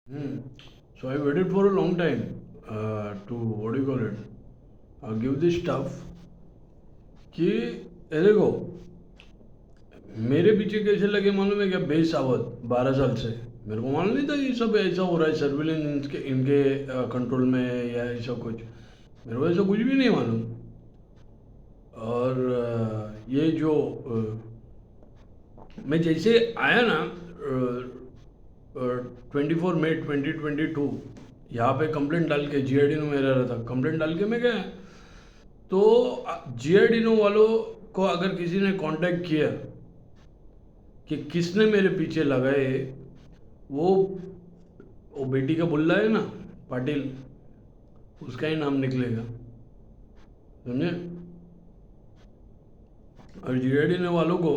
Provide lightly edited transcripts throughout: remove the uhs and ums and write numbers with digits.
Hmm. So I waited for a long time to what do you call it? Give this stuff कि ये देखो मेरे पीछे कैसे लगे मालूम है क्या बेसावत 12 साल से मेरे को मालूम नहीं था ये सब ऐसा हो रहा है सर्विलेंस इनके इनके कंट्रोल में है या ऐसा कुछ मेरे को ऐसा कुछ भी नहीं मालूम और ये जो मैं जैसे आया ना 24 मई 2022 यहाँ पे कंप्लेंट डाल के जीआईडीनो में रह रहा था कंप्लेंट डाल के मैं गया तो जीआईडीनो वालों को अगर किसी ने कांटेक्ट किया कि किसने मेरे पीछे लगाए वो वो बेटी का बुल्ला है ना पाटिल उसका ही नाम निकलेगा समझे और जीआईडीनो वालों को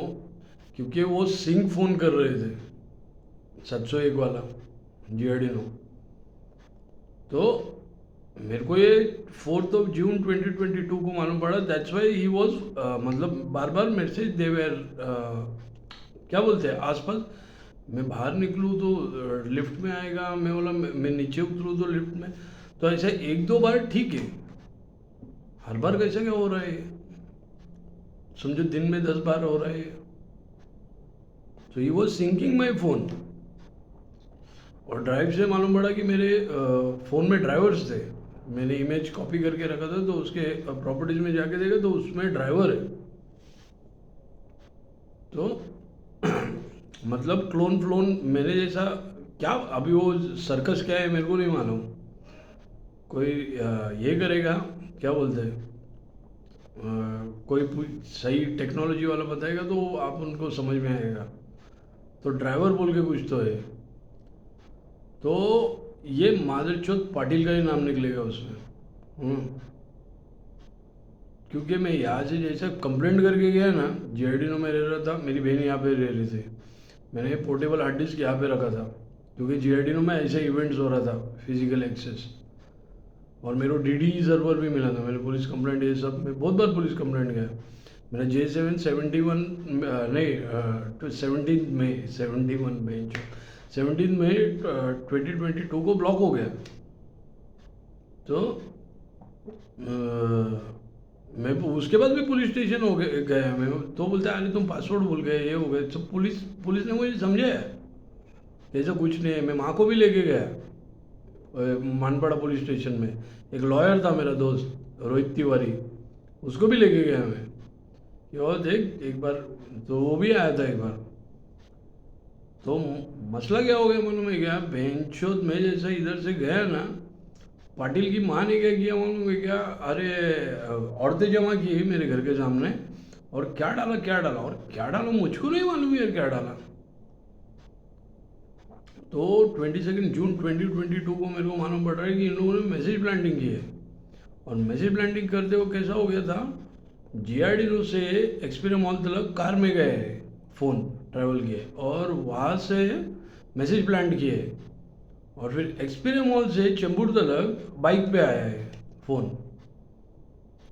क्योंकि वो सिंक फ़ोन कर रहे थे 701 वाला जीआईडीनो तो मेरे को ये 4 जून 2022 को मालूम पड़ा दैट्स वाई ही वॉज मतलब बार बार मेरे से देवर क्या बोलते हैं आसपास मैं बाहर निकलूँ तो लिफ्ट में आएगा मैं बोला मैं नीचे उतरूँ तो लिफ्ट में तो ऐसा एक दो बार ठीक है हर बार कैसा क्या हो रहा है समझो दिन में 10 बार हो रहा है तो he was syncing my phone और ड्राइव से मालूम पड़ा कि मेरे फ़ोन में ड्राइवर्स थे मैंने इमेज कॉपी करके रखा था तो उसके प्रॉपर्टीज़ में जाके देखा तो उसमें ड्राइवर है तो मतलब क्लोन फ्लोन मैंने जैसा क्या अभी वो सर्कस क्या है मेरे को नहीं मालूम कोई ये करेगा क्या बोलते हैं कोई सही टेक्नोलॉजी वाला बताएगा तो आप उनको समझ में आएगा तो ड्राइवर बोल के कुछ तो है तो ये मादरचोद पाटिल का ही नाम निकलेगा उसमें क्योंकि मैं यहाँ से जैसे कंप्लेंट करके गया ना जीआईडीनो में रह रहा था मेरी बहन यहाँ पे रह रही थी मैंने पोर्टेबल हार्ड डिस्क यहाँ पे रखा था क्योंकि जीआईडीनो में ऐसे इवेंट्स हो रहा था फिजिकल एक्सेस और मेरे को डीडी सर्वर भी मिला था मैंने पुलिस कंप्लेंट ये सब मैं बहुत बार पुलिस कंप्लेंट गया मेरा J771 नहीं तो 17 मई 2022 को ब्लॉक हो गया तो मैं उसके बाद भी पुलिस स्टेशन हो गया मैं तो बोलते अरे तुम पासवर्ड भूल गए ये हो गए तो पुलिस पुलिस ने मुझे समझाया ऐसा कुछ नहीं है मैं माँ को भी लेके गया मानपाड़ा पुलिस स्टेशन में एक लॉयर था मेरा दोस्त रोहित तिवारी उसको भी लेके गया मैं कि और देख एक बार तो वो भी आया था एक बार तो मसला क्या हो गया मालूम है क्या बेंचोद में जैसा इधर से गया ना पाटिल की माँ ने क्या किया मालूम है क्या अरे औरतें जमा की मेरे घर के सामने और क्या डाला मुझको नहीं मालूम यार क्या डाला तो 22 जून 2022 को मेरे को मालूम पड़ रहा है कि इन लोगों ने मैसेज प्लांटिंग की है और मैसेज प्लांटिंग करते हुए कैसा हो गया था जीआरडीनो से एक्सपीरियम मॉल तक कार में गए फ़ोन ट्रैवल किए और वहाँ से मैसेज प्लांट किए और फिर एक्सपीरियम मॉल से चेंबूर तक बाइक पे आया है फ़ोन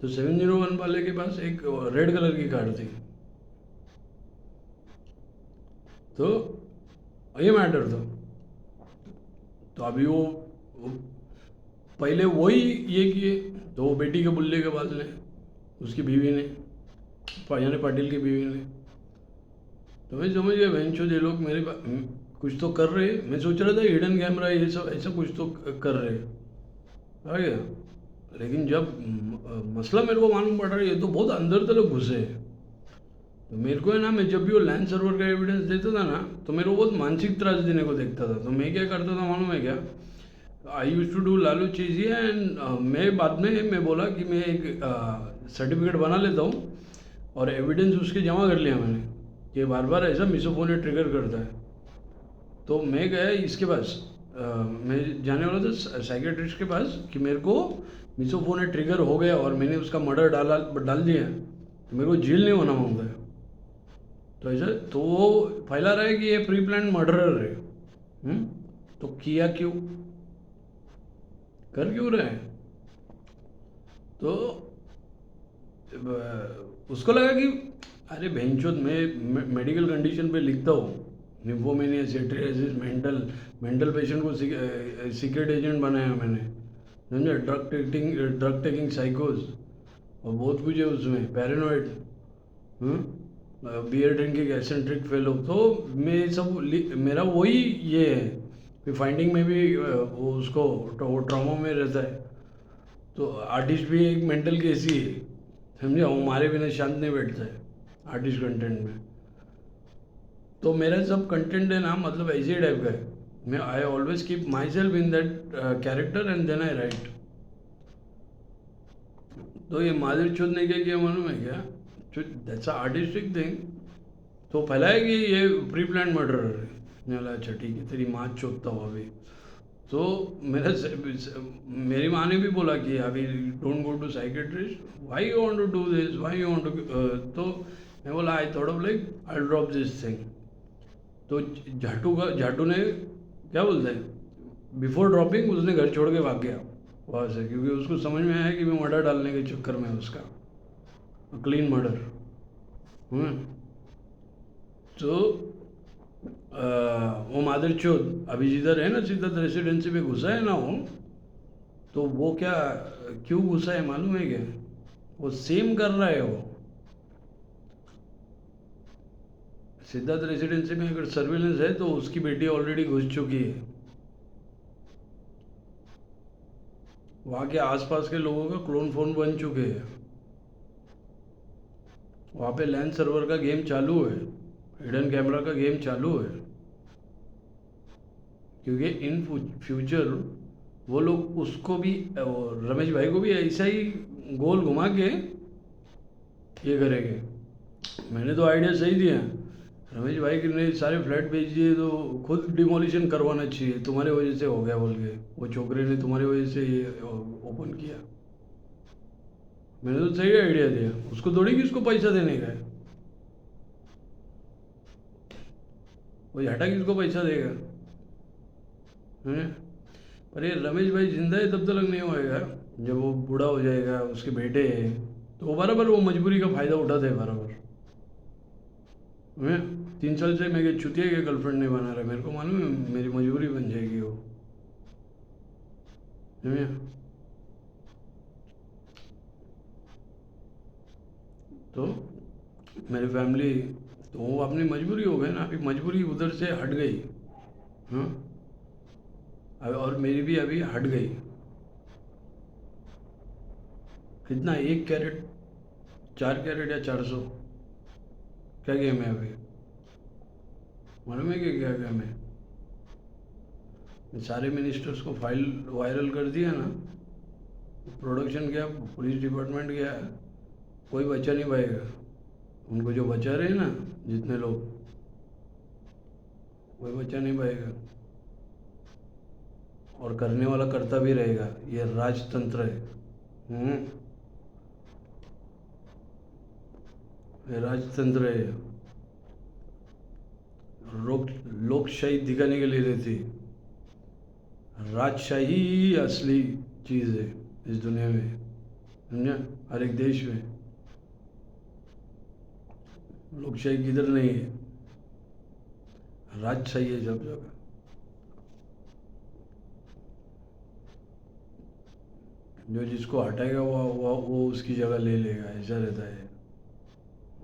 तो 701 वाले के पास एक रेड कलर की कार थी तो ये मैटर था तो अभी वो पहले वही ये किए तो वो बेटी के बुल्ले के बाद ने उसकी बीवी ने यानी पाटिल की बीवी ने तो मैं समझ गया बहन ये लोग मेरे कुछ तो कर रहे मैं सोच रहा था हिडन कैमरा ये सब ऐसा कुछ तो कर रहे आ गया लेकिन जब मसला मेरे को मालूम पड़ रहा है ये तो बहुत अंदर तक घुसे हैं तो मेरे को है ना मैं जब भी वो लैंड सर्वर का एविडेंस देता था ना तो मेरे को बहुत मानसिक त्रास देने को देखता था तो मैं क्या करता था मालूम है क्या आई यूज टू डू लालू चीज़ें एंड मैं बाद में मैं बोला कि मैं एक सर्टिफिकेट बना लेता हूँ और एविडेंस उसके जमा कर लिया मैंने कि बार बार ऐसा मिसोफोन ट्रिगर करता है तो मैं गया इसके पास मैं जाने वाला था साइकेट्रिस्ट के पास कि मेरे को मिसोफोन ट्रिगर हो गया और मैंने उसका मर्डर डाल दिया तो मेरे को जेल नहीं होना मांगता है तो ऐसा तो वो फैला रहा है कि ये प्री प्लान मर्डरर है तो किया क्यों कर क्यों रहे हैं तो उसको लगा कि अरे बहनचोद मैं मेडिकल कंडीशन पे लिखता हूँ निम्फोमेनिया, सेट्रियासिस, मेंटल पेशेंट को सीक्रेट एजेंट बनाया मैंने, समझे। ड्रग टेकिंग साइकोस और बहुत कुछ है उसमें, paranoid, beer drinking eccentric fellow. तो मैं सब मेरा वही ये है कि फाइंडिंग में भी वो उसको ट्रॉमा में रहता है। तो आर्टिस्ट भी एक मेंटल केस ही है, समझे। वो हमारे बिना शांत नहीं बैठता है आर्टिस्ट कंटेंट में। तो मेरा सब कंटेंट है ना, मतलब ऐसे टाइप का है। मैं I always keep myself in that character and then I write. तो ये माधुरी चौध ने क्या किया मालूम है क्या? That's artistic thing. तो फैलाया कि ये प्री प्लान मर्डर है। मैंने बोला अच्छा ठीक है, तेरी माँ चोदता हूँ अभी। तो मेरी माँ ने भी बोला कि अभी don't go to psychiatrist, why you want to do this, why you want to. तो मैं बोला I thought of like I drop this thing. तो झाटू ने क्या बोलते हैं, बिफोर ड्रॉपिंग उसने घर छोड़ के भाग गया वहाँ से, क्योंकि उसको समझ में आया कि मैं मर्डर डालने के चक्कर में उसका क्लीन मर्डर। तो वो मादर चौथ अभी जिधर है ना, सिद्धार्थ रेसिडेंसी में घुसा है ना वो, तो वो क्या क्यों घुसा है मालूम है क्या? वो सेम कर रहा है वो। सिद्धार्थ रेसिडेंसी में अगर सर्विलेंस है तो उसकी बेटी ऑलरेडी घुस चुकी है। वहाँ के आसपास के लोगों का क्लोन फोन बन चुके हैं। वहाँ पे लैंड सर्वर का गेम चालू है, हिडन कैमरा का गेम चालू है। क्योंकि इन फ्यूचर वो लोग उसको भी, रमेश भाई को भी ऐसा ही गोल घुमा के ये करेंगे। मैंने तो आइडिया सही दिया, रमेश भाई ने सारे फ्लैट बेच दिए तो खुद डिमोलिशन करवाना चाहिए, तुम्हारे वजह से हो गया बोल के, वो छोकरे ने तुम्हारी वजह से ये ओपन किया। मैंने तो सही आइडिया दिया, उसको थोड़ी किसको पैसा देने का है, वो हटा किसको पैसा देगा, है। पर ये रमेश भाई जिंदा है तब तक नहीं होएगा, जब वो बूढ़ा हो जाएगा, उसके बेटे हैं, तो वो बराबर वो मजबूरी का फ़ायदा उठाते हैं बराबर, है। 3 साल से मैं चुतिया के गर्लफ्रेंड नहीं बना रहा, मेरे को मालूम है मेरी मजबूरी बन जाएगी वो, है। तो मेरी फैमिली, तो वो अपनी मजबूरी हो गई ना, अभी मजबूरी उधर से हट गई, हाँ। और मेरी भी अभी हट गई। कितना, 1 कैरेट, 4 कैरेट या 400, क्या गेम है अभी मालूम है कि क्या गेम है? सारे मिनिस्टर्स को फाइल वायरल कर दिया ना, प्रोडक्शन गया, पुलिस डिपार्टमेंट गया, कोई बचा नहीं पाएगा। उनको जो बचा रहे ना, जितने लोग, कोई बचा नहीं पाएगा। और करने वाला करता भी रहेगा, ये राजतंत्र है। ये राजतंत्र है। लोकशाही दिखाने के लिए रहती, राजशाही ही असली चीज़ है इस दुनिया में, समझा। हर एक देश में लोकशाही किधर नहीं है, राजशाही है सब जगह। जो जिसको हटाएगा वो उसकी जगह ले लेगा, ऐसा रहता है।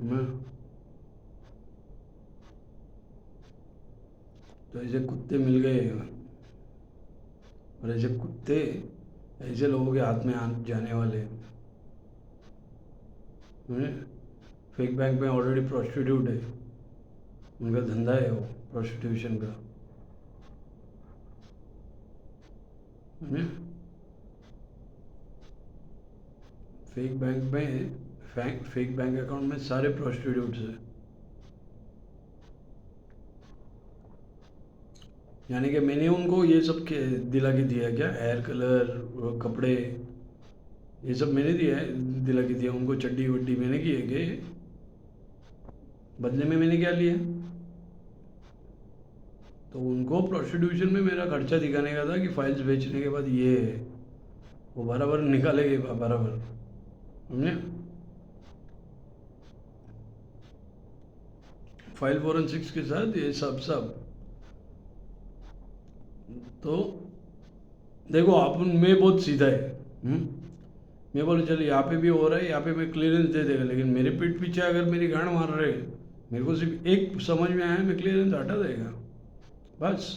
मैं तो ऐसे कुत्ते मिल गए, और ऐसे कुत्ते ऐसे लोगों के हाथ में जाने वाले हैं। फेक बैंक में ऑलरेडी प्रोस्टिट्यूट है, उनका धंधा है वो प्रोस्टिट्यूशन का, है। फेक बैंक में, फेक बैंक अकाउंट में सारे प्रोस्टिट्यूट्स हैं। यानी कि मैंने उनको ये सब दिला के दिया, क्या हेयर कलर, कपड़े, ये सब मैंने दिया है, दिला के दिया उनको, चड्डी वड्डी मैंने की है कि बदले में मैंने क्या लिया? तो उनको प्रोस्टिट्यूशन में मेरा खर्चा दिखाने का था कि फाइल्स बेचने के बाद ये है, वो बराबर निकालेंगे बराबर, समझे। फाइल फोरेंसिक्स के साथ ये सब तो देखो अपन मैं बहुत सीधा है। मैं बोले चल यहाँ पे भी हो रहा है, यहाँ पे मैं क्लियरेंस दे देगा, लेकिन मेरे पीठ पीछे अगर मेरी गांड मार रहे, मेरे को सिर्फ एक समझ में आया, मैं क्लियरेंस हटा देगा बस।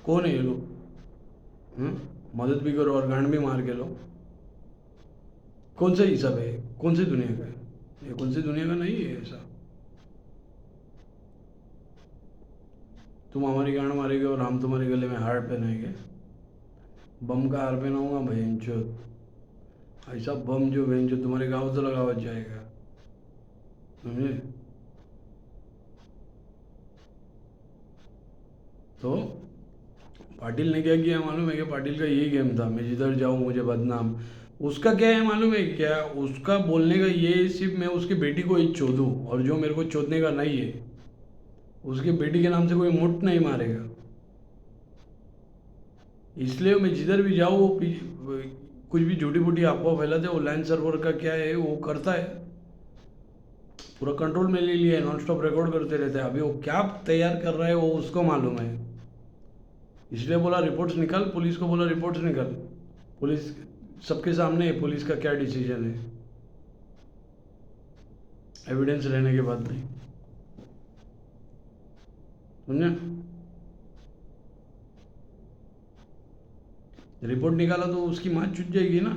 कौन है ये लोग? मदद भी करो और गांड भी मार के लो। कौन सा हिसाब है? कौन सी दुनिया का है ये? कौन सी दुनिया का नहीं है ऐसा। तुम हमारी गांड मारेगे और हम तुम्हारे गले में हार पहनाएंगे। बम का हार पहनाऊंगा भैंचो, ऐसा बम जो भैंचो तुम्हारे गाँव तो लगावा जाएगा, समझे? तो पाटिल ने क्या किया मालूम है? कि पाटिल का यही गेम था, मैं जिधर जाऊँ मुझे बदनाम। उसका क्या है मालूम है क्या? उसका बोलने का ये सिर्फ मैं उसकी बेटी को ही चोदूँ, और जो मेरे को चोदने का नहीं है उसकी बेटी के नाम से कोई मुठ नहीं मारेगा। इसलिए मैं जिधर भी जाऊँ वो कुछ भी झूठी फूटी अफवाह फैलाते, वो लैंड सर्वर का क्या है वो करता है, पूरा कंट्रोल में ले लिया है, नॉन स्टॉप रिकॉर्ड करते रहते हैं। अभी वो क्या तैयार कर रहा है वो उसको मालूम है। इसलिए बोला रिपोर्ट्स निकाल, पुलिस को बोला रिपोर्ट्स निकाल। पुलिस सबके सामने है पुलिस का क्या डिसीजन है, एविडेंस रहने के बाद नहीं, समझे? रिपोर्ट निकाला तो उसकी माँ चुट जाएगी ना,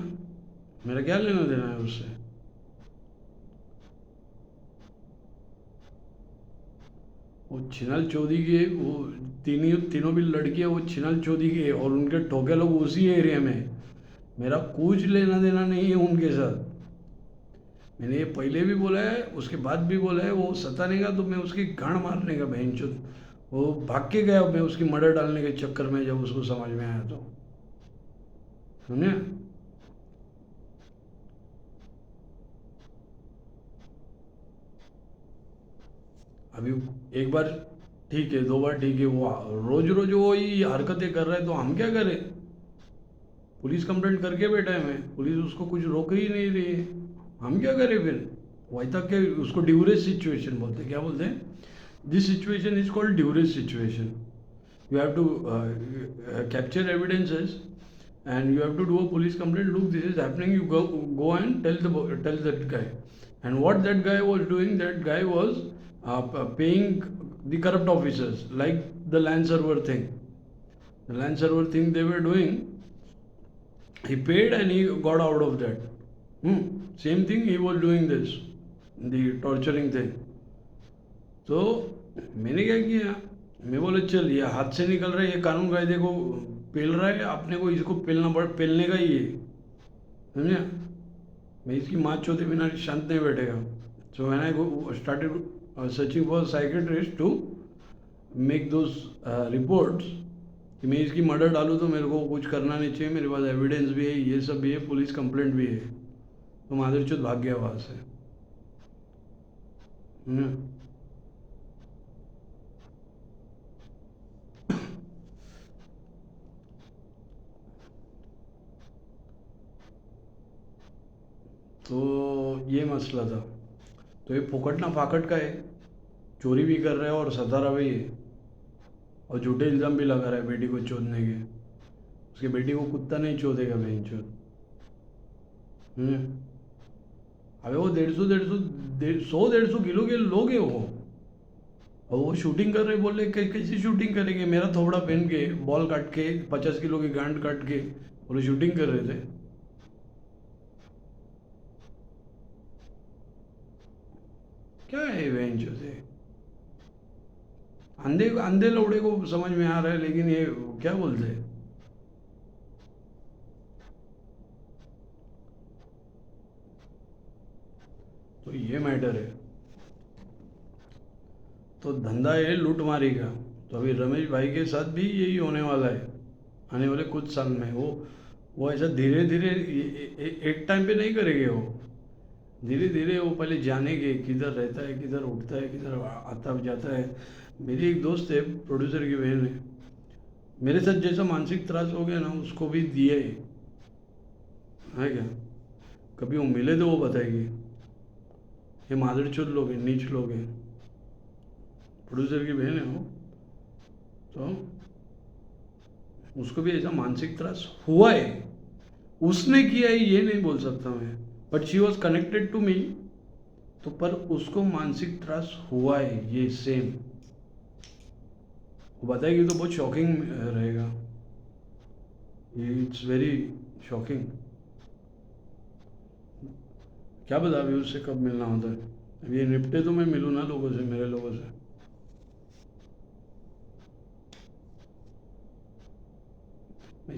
मेरा क्या लेना देना है उससे। वो छिनाल चौधरी की वो तीनों भी लड़कियां वो छिनाल चौधरी की है, और उनके ठोके लोग उसी एरिया में। मेरा कुछ लेना देना नहीं है उनके साथ। मैंने ये पहले भी बोला है, उसके बाद भी बोला है, वो सताने का तो मैं उसकी गांड मारने का बहनचोद। वो भाग के गया मैं उसकी मर्डर डालने के चक्कर में, जब उसको समझ में आया तो, समझे? अभी एक बार ठीक है, दो बार ठीक है, वो रोज रोज वो ही हरकतें कर रहा है तो हम क्या करें? पुलिस कंप्लेंट करके बैठा है, मैं पुलिस उसको कुछ रोक ही नहीं रही है, हम क्या करें फिर? वही तक के उसको ड्यूरेस सिचुएशन बोलते हैं, क्या बोलते हैं? This situation is called duress situation. You have to capture evidences, and you have to do a police complaint. Look, this is happening. You go and tell that guy. And what that guy was doing, that guy was paying the corrupt officers, like the land server thing. The land server thing they were doing, he paid and he got out of that. Same thing he was doing this, the torturing thing. तो मैंने क्या किया, मैं बोले चल ये हाथ से निकल रहा है, ये कानून कायदे को पेल रहा है, अपने को इसको पेलने का ही है, समझा? मैं इसकी माँ चौथे बिना शांत नहीं बैठेगा। So when I started searching for psychiatrist to make those reports कि मैं इसकी मर्डर डालूँ तो मेरे को कुछ करना नहीं चाहिए, मेरे पास एविडेंस भी है, ये सब भी है, पुलिस कंप्लेंट भी है। तो माधुरचोद भाग गया वहाँ से। तो ये मसला था। तो ये फोकटना फाकट का है, चोरी भी कर रहा है और सतारा भी है, और झूठे इल्ज़ाम भी लगा रहा है बेटी को चोदने के। उसकी बेटी को कुत्ता नहीं चोदेगा बहन चोद। अबे वो 150 किलो के लोग हैं वो, और वो शूटिंग कर रहे, बोल रहे कैसी शूटिंग करेंगे? मेरा थोड़ा पहन के, बॉल काट के, 50 किलो की गांड काट के वो शूटिंग कर रहे थे। क्या है बहन चोद? अंधे अंधे लौड़े को समझ में आ रहा है, लेकिन ये क्या बोलते हैं? तो ये मैटर है। तो धंधा है लूट मारी का। तो अभी रमेश भाई के साथ भी यही होने वाला है आने वाले कुछ साल में। वो ऐसा धीरे धीरे एक टाइम पे नहीं करेंगे, वो धीरे धीरे वो पहले जानेंगे किधर रहता है, किधर उठता है, किधर आता जाता है। मेरी एक दोस्त है, प्रोड्यूसर की बहन है, मेरे साथ जैसा मानसिक त्रास हो गया ना उसको भी दिए है क्या? कभी वो मिले तो वो बताएगी। ये मादरचोद लोग हैं, नीच लोग हैं। प्रोड्यूसर की बहन है वो, तो उसको भी ऐसा मानसिक त्रास हुआ है। उसने किया है ये नहीं बोल सकता मैं, but she was connected to me, तो पर उसको मानसिक त्रास हुआ है ये सेम। वो बताएगी तो बहुत शॉकिंग रहेगा, इट्स वेरी शॉकिंग। क्या बता अभी उससे कब मिलना होता है, अब ये निपटे तो मैं मिलूँ ना लोगों से, मेरे लोगों से।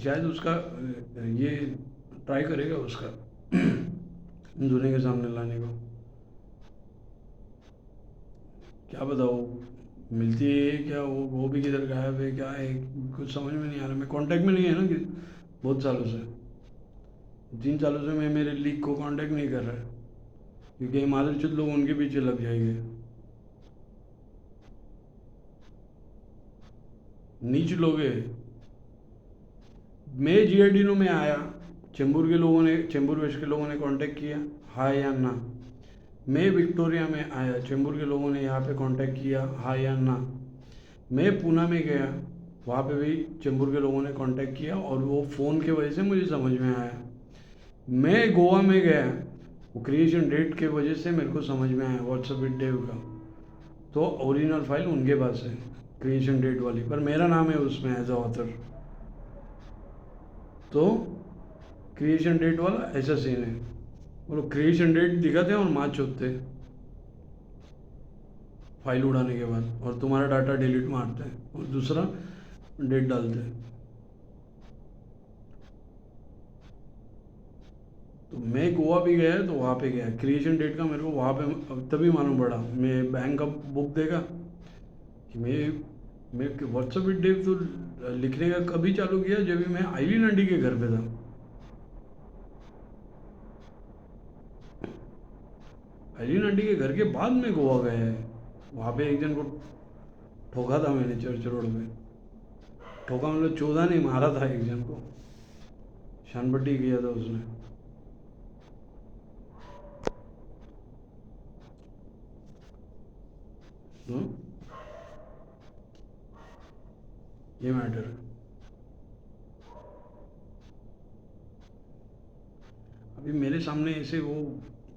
शायद उसका ये ट्राई करेगा उसका दुनिया के सामने लाने को। क्या बताओ, मिलती है क्या, वो भी किधर गायब है, क्या है, कुछ समझ में नहीं आ रहा। मैं कांटेक्ट में नहीं है ना कि बहुत सालों से, 3 सालों से मैं मेरे लीग को कांटेक्ट नहीं कर रहा है, क्योंकि मादरचोद लोग उनके पीछे लग जाएंगे। नीच लोग हैं। मैं जीआईडीनो में आया, चेंबूर वेस्ट के लोगों ने कांटेक्ट किया, हाँ या ना। मैं विक्टोरिया में आया, चेंबूर के लोगों ने यहाँ पे कांटेक्ट किया, हाँ या ना। मैं पूना में गया, वहाँ पे भी चेंबूर के लोगों ने कांटेक्ट किया, और वो फ़ोन के वजह से मुझे समझ में आया। मैं गोवा में गया, वो क्रिएशन डेट के वजह से मेरे को समझ में आया व्हाट्सएप विद डेव का। तो ओरिजिनल फाइल उनके पास है, क्रिएशन डेट वाली, पर मेरा नाम है उसमें एज अ ऑथर। तो क्रिएशन डेट वाला ऐसा सीन है, वो लोग क्रिएशन डेट दिखाते हैं और मार्च होते हैं फाइल उड़ाने के बाद, और तुम्हारा डाटा डिलीट मारते हैं और दूसरा डेट डालते हैं। तो मैं गोवा भी गया, तो वहाँ पे गया, क्रिएशन डेट का मेरे को वहाँ पे तभी मालूम पड़ा। मैं बैंक का बुक देखा कि मैं व्हाट्सएप डेट तो लिखने का कभी चालू किया जब भी मैं आईलीन आंटी के घर पे था। आईलीन आंटी के घर के बाद में गोवा गया है। वहाँ पे एक जन को ठोका था मैंने चर्च रोड में। ठोका मतलब 14 नहीं, मारा था एक जन को, शानपट्टी किया था उसने। हम्म? ये मैटर है। अभी मेरे सामने ऐसे वो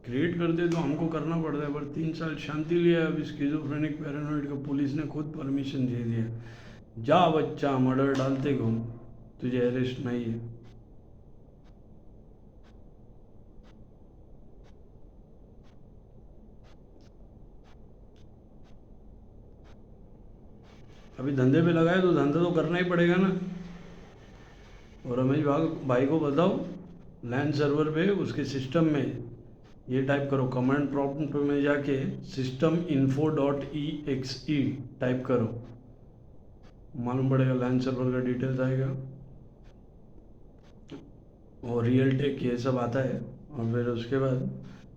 क्रिएट करते तो हमको करना पड़ता है, पर 3 साल शांति लिया। अभी स्किज़ोफ्रेनिक पैरानॉइड का पुलिस ने खुद परमिशन दे दिया, जा बच्चा मर्डर डालते घूम, तुझे अरेस्ट नहीं है। अभी धंधे पे लगाए तो धंधा तो करना ही पड़ेगा ना। और रमेश भाई को बताओ, लैंड सर्वर पे उसके सिस्टम में ये टाइप करो, कमांड प्रॉम्प्ट पे में जाके system info dot E X E type करो, मालूम पड़ेगा, लैंड सर्वर का डिटेल्स आएगा और रियल टेक ये सब आता है। और फिर उसके बाद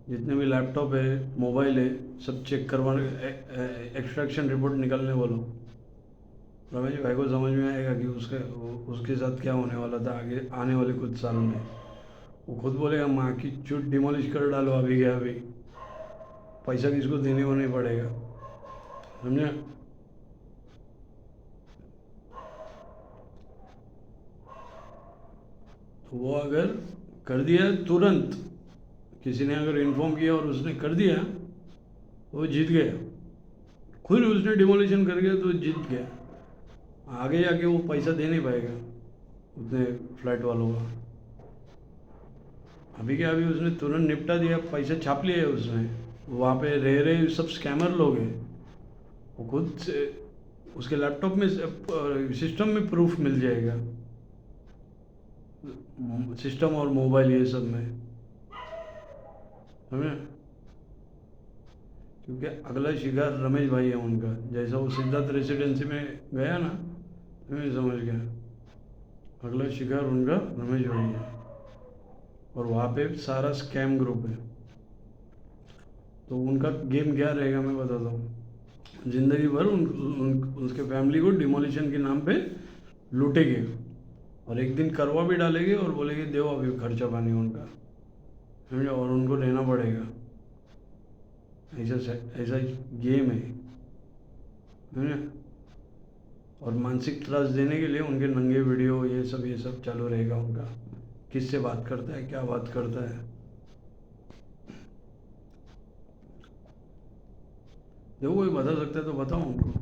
जितने भी लैपटॉप है, मोबाइल है, सब चेक करवाने, एक्सट्रैक्शन रिपोर्ट निकालने बोलो। रमेश भाई को समझ में आएगा कि उसके साथ क्या होने वाला था आगे आने वाले कुछ सालों में। वो खुद बोलेगा माँ की चुट डिमोलिश कर डालो अभी के अभी, पैसा किसको देने को नहीं पड़ेगा, समझे। तो वो अगर कर दिया तुरंत, किसी ने अगर इन्फॉर्म किया और उसने कर दिया, वो जीत गया। खुद उसने डिमोलिशन कर गया तो जीत गया। आगे जाके वो पैसा दे नहीं पाएगा उतने फ्लैट वालों का। अभी क्या, अभी उसने तुरंत निपटा दिया, पैसा छाप लिया है उसने। वहाँ पे रह रहे सब स्कैमर लोग हैं, वो खुद से उसके लैपटॉप में सिस्टम में प्रूफ मिल जाएगा, सिस्टम और मोबाइल ये सब में, समझे। क्योंकि अगला शिकार रमेश भाई है उनका, जैसा वो सिद्धार्थ रेसिडेंसी में गया ना, तो मैं समझ गया अगला शिकार उनका रमेश भाई है। और वहाँ पे सारा स्कैम ग्रुप है। तो उनका गेम क्या रहेगा मैं बताता हूँ। ज़िंदगी भर उसके फैमिली को डिमोलिशन के नाम पे लूटेंगे, और एक दिन करवा भी डालेंगे और बोलेंगे दो अभी खर्चा पानी उनका, समझे, और उनको रहना पड़ेगा। ऐसा ऐसा गेम है, है ना। और मानसिक त्रास देने के लिए उनके नंगे वीडियो ये सब चालू रहेगा उनका, किससे बात करता है, क्या बात करता है। देखो कोई बता सकता है तो बताओ उनको।